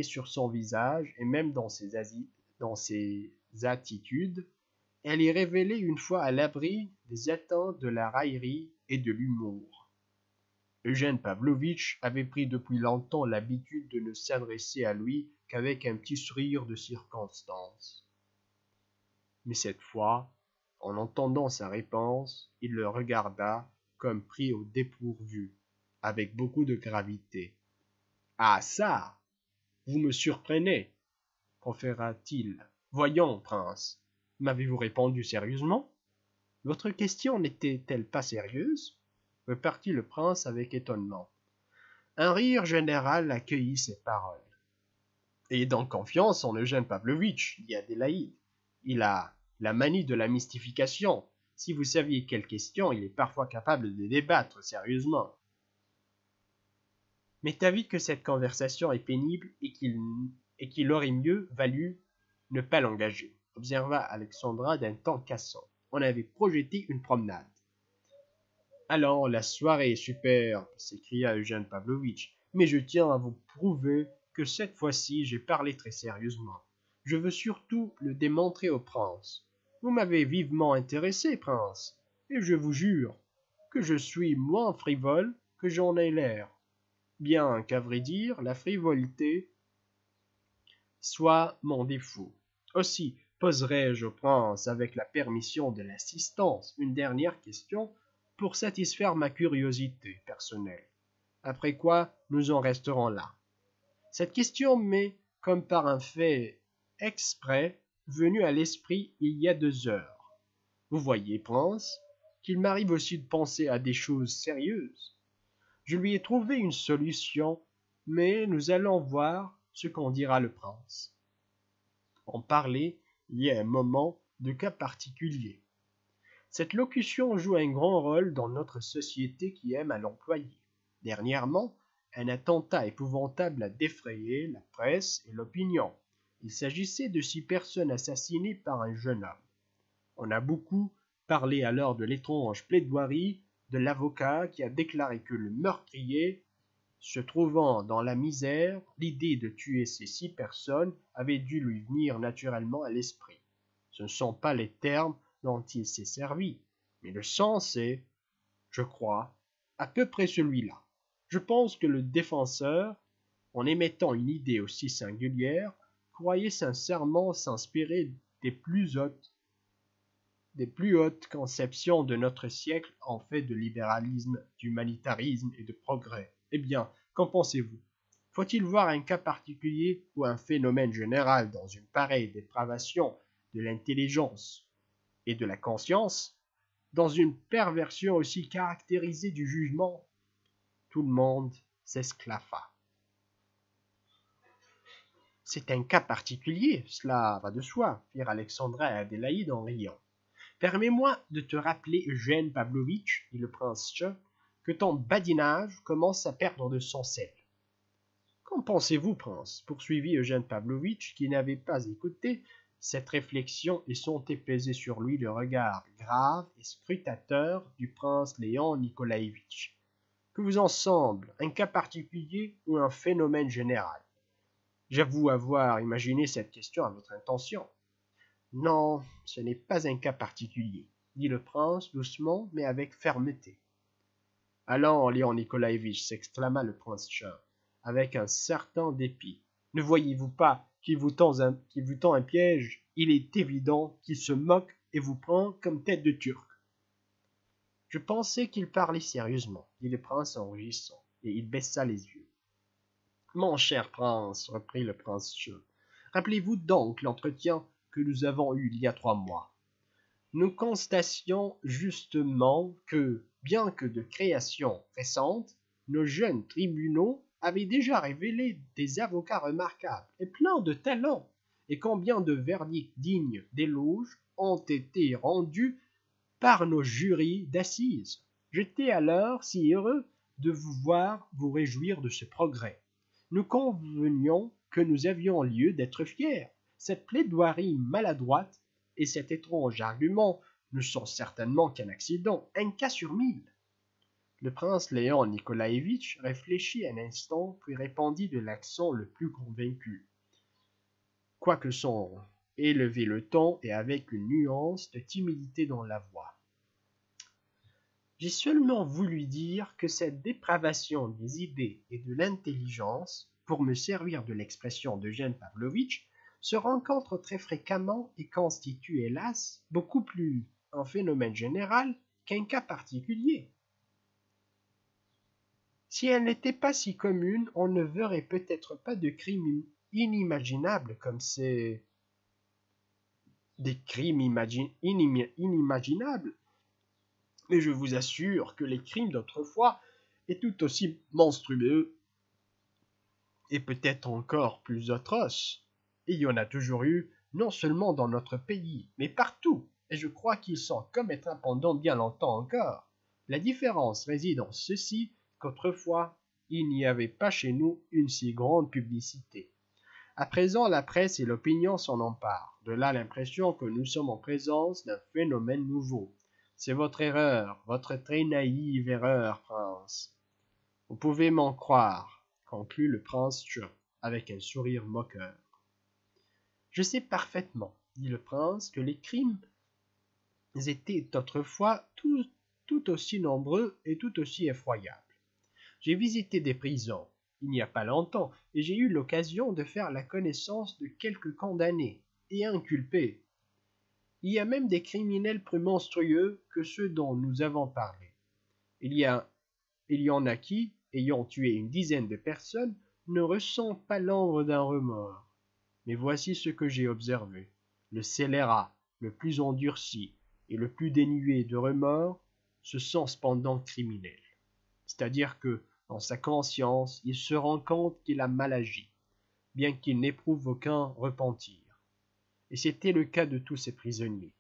sur son visage et même dans ses attitudes. Elle y révélait une fois à l'abri des atteintes de la raillerie et de l'humour. Eugène Pavlovitch avait pris depuis longtemps l'habitude de ne s'adresser à lui qu'avec un petit sourire de circonstance. Mais cette fois, en entendant sa réponse, il le regarda comme pris au dépourvu, avec beaucoup de gravité. « Ah ça! Vous me surprenez, proféra-t-il. Voyons, prince, m'avez-vous répondu sérieusement? Votre question n'était-elle pas sérieuse? Repartit le prince avec étonnement. Un rire général accueillit ces paroles. Ayez donc confiance en Eugène Pavlovitch, dit Adélaïde. Il a la manie de la mystification. Si vous saviez quelles questions, il est parfois capable de débattre sérieusement. M'est avis que cette conversation est pénible et qu'il aurait mieux valu ne pas l'engager, observa Alexandra d'un ton cassant. On avait projeté une promenade. Allons, la soirée est superbe, s'écria Eugène Pavlovitch, mais je tiens à vous prouver que cette fois-ci j'ai parlé très sérieusement. Je veux surtout le démontrer au prince. Vous m'avez vivement intéressé, prince, et je vous jure que je suis moins frivole que j'en ai l'air. Bien qu'à vrai dire, la frivolité soit mon défaut. Aussi, poserai-je au prince, avec la permission de l'assistance, une dernière question pour satisfaire ma curiosité personnelle. Après quoi, nous en resterons là. Cette question m'est, comme par un fait exprès, venue à l'esprit il y a 2 heures. Vous voyez, prince, qu'il m'arrive aussi de penser à des choses sérieuses. Je lui ai trouvé une solution, mais nous allons voir ce qu'en dira le prince. On parlait, il y a un moment, de cas particuliers. Cette locution joue un grand rôle dans notre société qui aime à l'employer. Dernièrement, un attentat épouvantable a défrayé la presse et l'opinion. Il s'agissait de 6 personnes assassinées par un jeune homme. On a beaucoup parlé alors de l'étrange plaidoirie de l'avocat qui a déclaré que le meurtrier, se trouvant dans la misère, l'idée de tuer ces 6 personnes avait dû lui venir naturellement à l'esprit. Ce ne sont pas les termes dont il s'est servi, mais le sens est, je crois, à peu près celui-là. Je pense que le défenseur, en émettant une idée aussi singulière, croyait sincèrement s'inspirer des plus hautes conceptions de notre siècle en fait de libéralisme, d'humanitarisme et de progrès. Eh bien, qu'en pensez-vous? Faut-il voir un cas particulier ou un phénomène général dans une pareille dépravation de l'intelligence et de la conscience, dans une perversion aussi caractérisée du jugement? Tout le monde s'esclaffa. C'est un cas particulier, cela va de soi, firent Alexandra et Adélaïde en riant. Permets-moi de te rappeler, Eugène Pavlovitch, dit le prince Tch, que ton badinage commence à perdre de son sel. Qu'en pensez-vous, prince poursuivit Eugène Pavlovitch, qui n'avait pas écouté cette réflexion et sentait peser sur lui le regard grave et scrutateur du prince Léon Nikolaïvitch. Que vous en semble, un cas particulier ou un phénomène général? J'avoue avoir imaginé cette question à votre intention. Non, ce n'est pas un cas particulier, dit le prince doucement mais avec fermeté. Allons, Léon Nikolaïvitch, s'exclama le prince Tch, avec un certain dépit. Ne voyez-vous pas qu'il vous tend un piège? Il est évident qu'il se moque et vous prend comme tête de turc. Je pensais qu'il parlait sérieusement, dit le prince en rougissant, et il baissa les yeux. Mon cher prince, reprit le prince Tch, rappelez-vous donc l'entretien que nous avons eu il y a 3 mois. Nous constations justement que, bien que de création récente, nos jeunes tribunaux avaient déjà révélé des avocats remarquables et pleins de talent, et combien de verdicts dignes d'éloges ont été rendus par nos jurys d'assises. J'étais alors si heureux de vous voir vous réjouir de ce progrès. Nous convenions que nous avions lieu d'être fiers. Cette plaidoirie maladroite et cet étrange argument ne sont certainement qu'un accident, un cas sur 1000. Le prince Léon Nikolaïvitch réfléchit un instant, puis répondit de l'accent le plus convaincu, quoique sans élever le ton et avec une nuance de timidité dans la voix. J'ai seulement voulu dire que cette dépravation des idées et de l'intelligence, pour me servir de l'expression d'Eugène Pavlovitch, se rencontre très fréquemment et constitue, hélas, beaucoup plus un phénomène général qu'un cas particulier. Si elle n'était pas si commune, on ne verrait peut-être pas de crimes inimaginables comme ces... Des crimes inimaginables. Mais je vous assure que les crimes d'autrefois étaient tout aussi monstrueux et peut-être encore plus atroces. Et il y en a toujours eu, non seulement dans notre pays, mais partout, et je crois qu'ils s'en commettra pendant bien longtemps encore. La différence réside en ceci qu'autrefois, il n'y avait pas chez nous une si grande publicité. À présent, la presse et l'opinion s'en emparent. De là l'impression que nous sommes en présence d'un phénomène nouveau. C'est votre erreur, votre très naïve erreur, prince. Vous pouvez m'en croire, conclut le prince Tch, avec un sourire moqueur. Je sais parfaitement, dit le prince, que les crimes étaient autrefois tout aussi nombreux et tout aussi effroyables. J'ai visité des prisons, il n'y a pas longtemps, et j'ai eu l'occasion de faire la connaissance de quelques condamnés et inculpés. Il y a même des criminels plus monstrueux que ceux dont nous avons parlé. Il y en a qui, ayant tué une dizaine de personnes, ne ressentent pas l'ombre d'un remords. Mais voici ce que j'ai observé. Le scélérat, le plus endurci et le plus dénué de remords, se sent cependant criminel. C'est-à-dire que, dans sa conscience, il se rend compte qu'il a mal agi, bien qu'il n'éprouve aucun repentir. Et c'était le cas de tous ces prisonniers.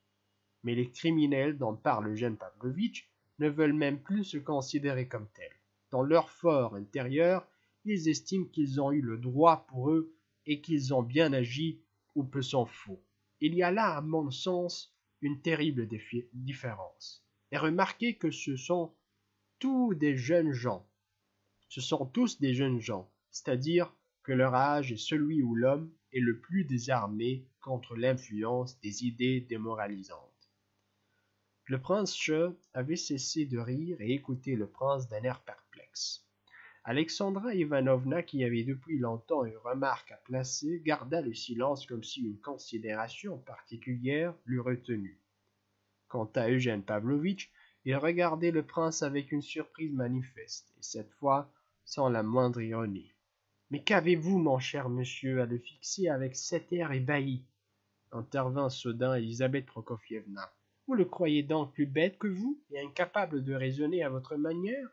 Mais les criminels dont parle Eugène Pavlovitch ne veulent même plus se considérer comme tels. Dans leur fort intérieur, ils estiment qu'ils ont eu le droit pour eux et qu'ils ont bien agi ou peu s'en faut. Il y a là, à mon sens, une terrible différence. Et remarquez que ce sont tous des jeunes gens. Ce sont tous des jeunes gens, c'est-à-dire que leur âge est celui où l'homme est le plus désarmé contre l'influence des idées démoralisantes. Le prince Tch avait cessé de rire et écoutait le prince d'un air perplexe. Alexandra Ivanovna, qui avait depuis longtemps une remarque à placer, garda le silence comme si une considération particulière l'eût retenu. Quant à Eugène Pavlovitch, il regardait le prince avec une surprise manifeste, et cette fois sans la moindre ironie. « Mais qu'avez-vous, mon cher monsieur, à le fixer avec cet air ébahi ?» intervint soudain Elisabeth Prokofievna. « Vous le croyez donc plus bête que vous, et incapable de raisonner à votre manière ?»«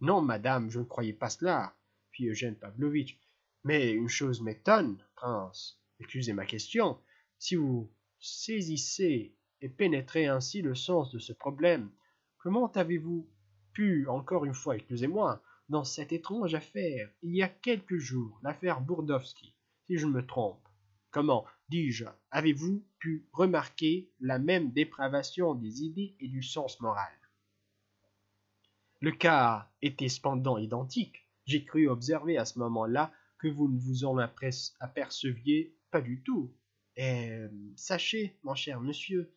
Non, madame, je ne croyais pas cela, » fit Eugène Pavlovitch. « Mais une chose m'étonne, prince. Excusez ma question. Si vous saisissez et pénétrer ainsi le sens de ce problème. Comment avez-vous pu, encore une fois, excusez-moi, dans cette étrange affaire, il y a quelques jours, l'affaire Burdovski, si je me trompe, comment, dis-je, avez-vous pu remarquer la même dépravation des idées et du sens moral? Le cas était cependant identique. J'ai cru observer à ce moment-là que vous ne vous en aperceviez pas du tout. Et sachez, mon cher monsieur,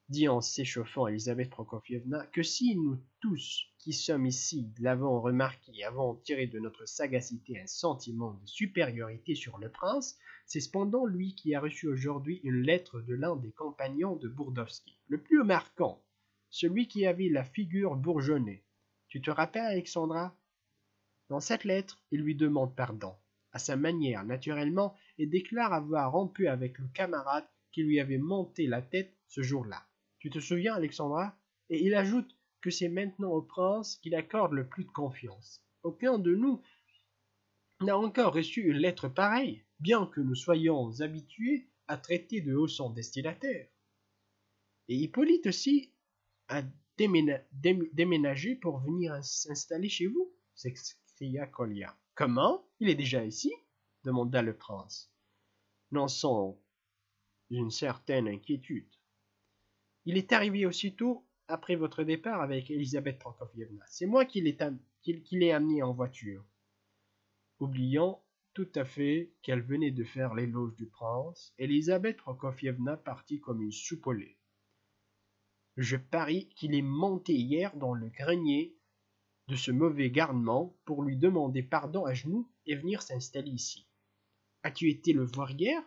dit en s'échauffant Elisabeth Prokofievna, que si nous tous qui sommes ici l'avons remarqué et avons tiré de notre sagacité un sentiment de supériorité sur le prince, c'est cependant lui qui a reçu aujourd'hui une lettre de l'un des compagnons de Burdovski, le plus marquant, celui qui avait la figure bourgeonnée. Tu te rappelles, Alexandra? Dans cette lettre, il lui demande pardon, à sa manière naturellement, et déclare avoir rompu avec le camarade qui lui avait monté la tête ce jour-là. Tu te souviens, Alexandra? Et il ajoute que c'est maintenant au prince qu'il accorde le plus de confiance. Aucun de nous n'a encore reçu une lettre pareille, bien que nous soyons habitués à traiter de haut son destinataire. Et Hippolyte aussi a déménagé pour venir s'installer chez vous, s'écria Kolya. Comment? Il est déjà ici? Demanda le prince, non sans une certaine inquiétude. Il est arrivé aussitôt après votre départ avec Elisabeth Prokofievna. C'est moi qui l'ai amené en voiture. Oubliant tout à fait qu'elle venait de faire l'éloge du prince, Elisabeth Prokofievna partit comme une soupe au lait. Je parie qu'il est monté hier dans le grenier de ce mauvais garnement pour lui demander pardon à genoux et venir s'installer ici. As-tu été le voir hier?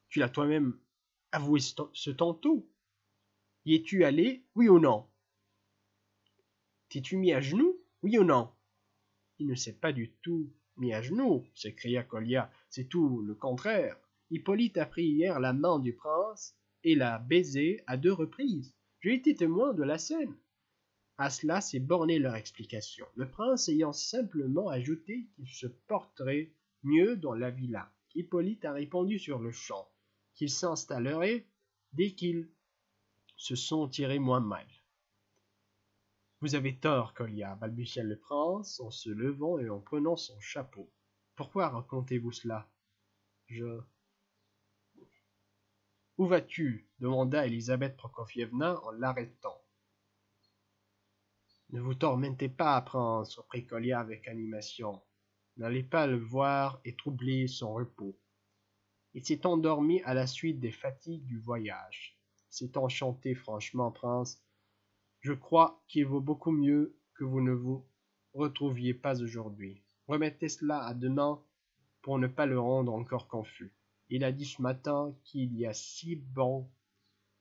Tu l'as toi-même avoué ce tantôt. Y es-tu allé, oui ou non? T'es-tu mis à genoux, oui ou non? Il ne s'est pas du tout mis à genoux, s'écria Kolya. C'est tout le contraire. Hippolyte a pris hier la main du prince et l'a baisé à 2 reprises. J'ai été témoin de la scène. À cela s'est bornée leur explication, le prince ayant simplement ajouté qu'il se porterait mieux dans la villa. Hippolyte a répondu sur le champ qu'il s'installerait dès qu'il se sentirait moins mal. Vous avez tort, Kolya, balbutia le prince en se levant et en prenant son chapeau. Pourquoi racontez-vous cela? Où vas-tu? Demanda Elisabeth Prokofievna en l'arrêtant. Ne vous tormentez pas, prince, reprit Kolya avec animation. N'allez pas le voir et troubler son repos. Il s'est endormi à la suite des fatigues du voyage. C'est enchanté, franchement, prince. Je crois qu'il vaut beaucoup mieux que vous ne vous retrouviez pas aujourd'hui. Remettez cela à demain pour ne pas le rendre encore confus. Il a dit ce matin qu'il y a 6 bons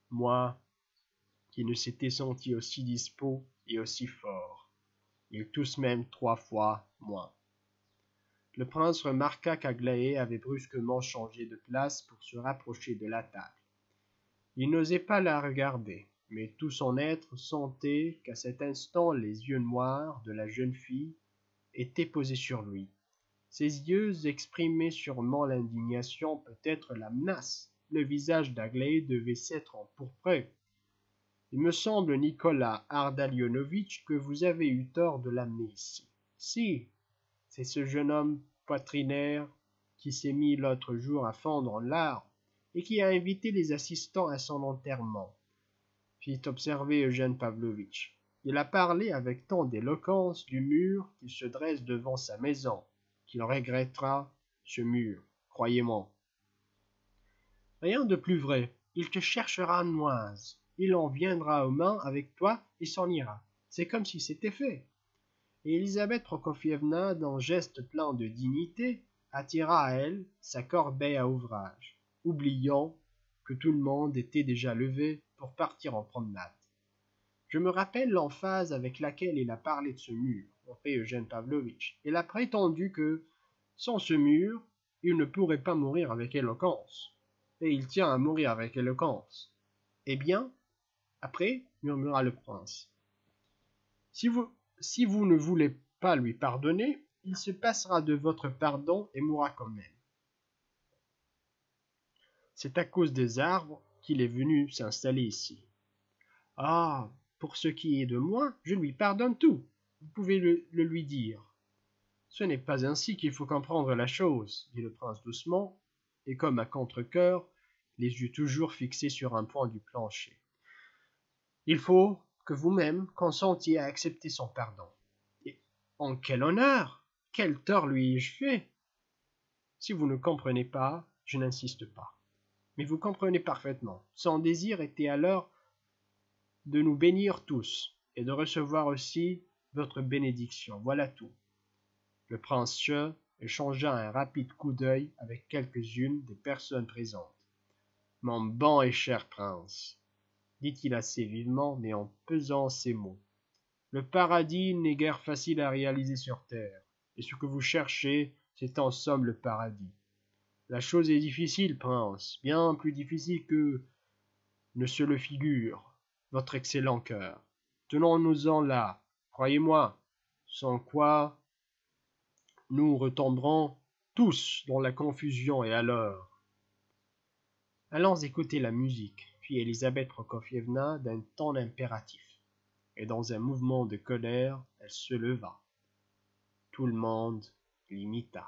mois qu'il ne s'était senti aussi dispos et aussi fort. Il tousse même 3 fois moins. Le prince remarqua qu'Aglaé avait brusquement changé de place pour se rapprocher de la table. Il n'osait pas la regarder, mais tout son être sentait qu'à cet instant les yeux noirs de la jeune fille étaient posés sur lui. Ses yeux exprimaient sûrement l'indignation, peut-être la menace. Le visage d'Aglaé devait s'être empourpré. Il me semble, Nicolas Ardalionovitch, que vous avez eu tort de l'amener ici. Si, c'est ce jeune homme poitrinaire qui s'est mis l'autre jour à fondre en larmes et qui a invité les assistants à son enterrement, fit observer Eugène Pavlovitch. Il a parlé avec tant d'éloquence du mur qui se dresse devant sa maison, qu'il regrettera ce mur, croyez-moi. Rien de plus vrai. Il te cherchera noise. Il en viendra aux mains avec toi et s'en ira. C'est comme si c'était fait. Et Elisabeth Prokofievna, d'un geste plein de dignité, attira à elle sa corbeille à ouvrage, oubliant que tout le monde était déjà levé pour partir en promenade. Je me rappelle l'emphase avec laquelle il a parlé de ce mur, reprit Eugène Pavlovitch. Il a prétendu que, sans ce mur, il ne pourrait pas mourir avec éloquence. Et il tient à mourir avec éloquence. Eh bien, après, murmura le prince, si vous ne voulez pas lui pardonner, il se passera de votre pardon et mourra quand même. C'est à cause des arbres qu'il est venu s'installer ici. Ah, pour ce qui est de moi, je lui pardonne tout. Vous pouvez le lui dire. Ce n'est pas ainsi qu'il faut comprendre la chose, dit le prince doucement, et comme à contre-cœur, les yeux toujours fixés sur un point du plancher. Il faut que vous-même consentiez à accepter son pardon. Et en quel honneur? Quel tort lui ai-je fait? Si vous ne comprenez pas, je n'insiste pas. Mais vous comprenez parfaitement. Son désir était alors de nous bénir tous, et de recevoir aussi votre bénédiction. Voilà tout. Le prince Che échangea un rapide coup d'œil avec quelques-unes des personnes présentes. Mon bon et cher prince, dit-il assez vivement, mais en pesant ses mots. Le paradis n'est guère facile à réaliser sur terre, et ce que vous cherchez, c'est en somme le paradis. La chose est difficile, prince, bien plus difficile que ne se le figure votre excellent cœur. Tenons-nous-en là, croyez-moi, sans quoi nous retomberons tous dans la confusion, et alors... Allons écouter la musique, fit Elisabeth Prokofievna d'un ton impératif, et dans un mouvement de colère, elle se leva. Tout le monde l'imita.